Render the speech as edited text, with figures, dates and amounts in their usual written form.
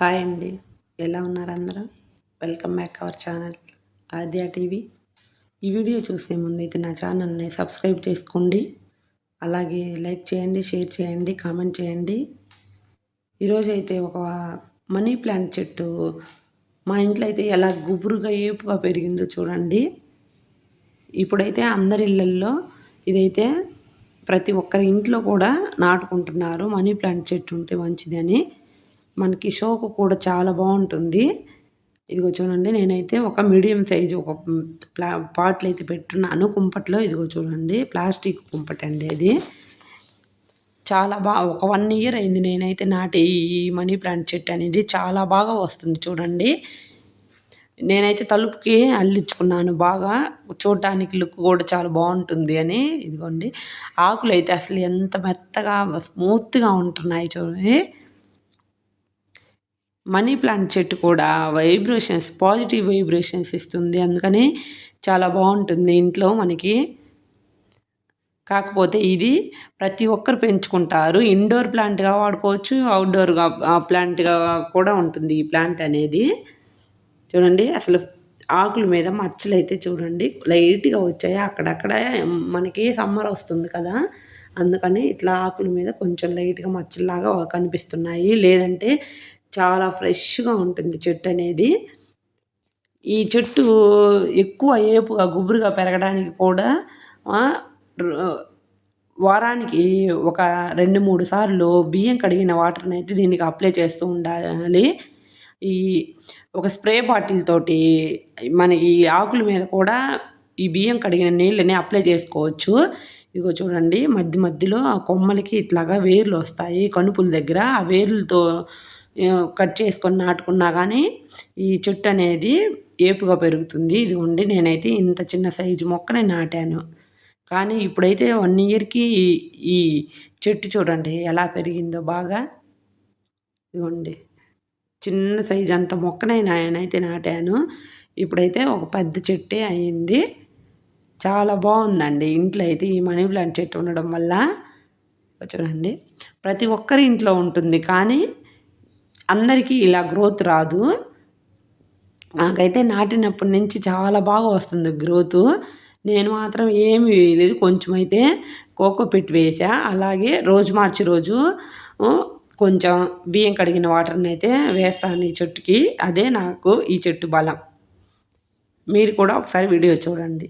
Hi అండి, ఎలా ఉన్నారు అందరూ? Welcome back our channel Aadya TV. ఈ వీడియో చూసే ముందు అయితే నా ఛానల్ని సబ్స్క్రైబ్ చేసుకోండి, అలాగే లైక్ చేయండి, షేర్ చేయండి, కామెంట్ చేయండి. ఈరోజు అయితే ఒక మనీ ప్లాంట్ చెట్టు మా ఇంట్లో అయితే ఎలా గుబురుగా ఏపుగా పెరిగిందో చూడండి. ఇప్పుడైతే అందరి ఇళ్ళల్లో ఇదైతే ప్రతి ఒక్కరి ఇంట్లో కూడా నాటుకుంటున్నారు. మనీ ప్లాంట్ చెట్టు ఉంటే మంచిదని, మనకి షోకు కూడా చాలా బాగుంటుంది. ఇదిగో చూడండి, నేనైతే ఒక మీడియం సైజు ఒక పాట్లు అయితే పెట్టున్నాను కుంపట్లో. ఇదిగో చూడండి, ప్లాస్టిక్ కుంపట్ అండి అది. చాలా బాగా ఒక 1 ఇయర్ అయింది నేనైతే నాటి ఈ మనీ ప్లాంట్ చెట్టు అనేది. చాలా బాగా వస్తుంది చూడండి. నేనైతే తలుపుకి అల్లించుకున్నాను, బాగా చూడటానికి లుక్ కూడా చాలా బాగుంటుంది అని. ఇదిగోండి, ఆకులు అయితే అసలు ఎంత మెత్తగా స్మూత్గా ఉంటున్నాయి చూడండి. మనీ ప్లాంట్ చెట్టు కూడా పాజిటివ్ వైబ్రేషన్స్ ఇస్తుంది, అందుకని చాలా బాగుంటుంది ఇంట్లో మనకి. కాకపోతే ఇది ప్రతి ఒక్కరు పెంచుకుంటారు. ఇండోర్ ప్లాంట్గా వాడుకోవచ్చు, అవుట్డోర్గా ప్లాంట్గా కూడా ఉంటుంది ఈ ప్లాంట్ అనేది. చూడండి, అసలు ఆకుల మీద మచ్చలు అయితే చూడండి లైట్గా వచ్చాయి అక్కడక్కడ. మనకి సమ్మర్ వస్తుంది కదా, అందుకని ఇట్లా ఆకుల మీద కొంచెం లైట్గా మచ్చల్లాగా కనిపిస్తున్నాయి. లేదంటే చాలా ఫ్రెష్గా ఉంటుంది చెట్టు అనేది. ఈ చెట్టు ఎక్కువ ఏపుగా గుబురుగా పెరగడానికి కూడా వారానికి ఒక 2-3 సార్లు బియ్యం కడిగిన వాటర్ని అయితే దీనికి అప్లై చేస్తూ ఉండాలి. ఈ ఒక స్ప్రే బాటిల్ తోటి మన ఈ ఆకుల మీద కూడా ఈ బియ్యం కడిగిన నీళ్ళని అప్లై చేసుకోవచ్చు. ఇదిగో చూడండి, మధ్య మధ్యలో ఆ కొమ్మలకి ఇట్లాగా వేర్లు వస్తాయి కనుపుల దగ్గర. ఆ వేర్లతో కట్ చేసుకొని నాటుకున్నా కానీ ఈ చెట్టు అనేది ఏపుగా పెరుగుతుంది. ఇదిగోండి, నేనైతే ఇంత చిన్న సైజు మొక్కనే నాటాను, కానీ ఇప్పుడైతే 1 ఇయర్కి ఈ చెట్టు చూడండి ఎలా పెరిగిందో బాగా. ఇదిగోండి, చిన్న సైజు అంత మొక్కనే నేనైతే నాటాను, ఇప్పుడైతే ఒక పెద్ద చెట్టే అయింది. చాలా బాగుందండి ఇంట్లో అయితే ఈ మనీ ప్లాంట్ చెట్టు ఉండడం వల్ల. చూడండి, ప్రతి ఒక్కరి ఇంట్లో ఉంటుంది, కానీ అందరికీ ఇలా గ్రోత్ రాదు. నాకైతే నాటినప్పటి నుంచి చాలా బాగా వస్తుంది గ్రోత్. నేను మాత్రం ఏమి వేయలేదు, కొంచెం అయితే కోకోపీట్ వేసా, అలాగే రోజు మార్చి రోజు కొంచెం బియ్యం కడిగిన వాటర్ని అయితే వేస్తాను ఈ చెట్టుకి. అదే నాకు ఈ చెట్టు బలం. మీరు కూడా ఒకసారి వీడియో చూడండి.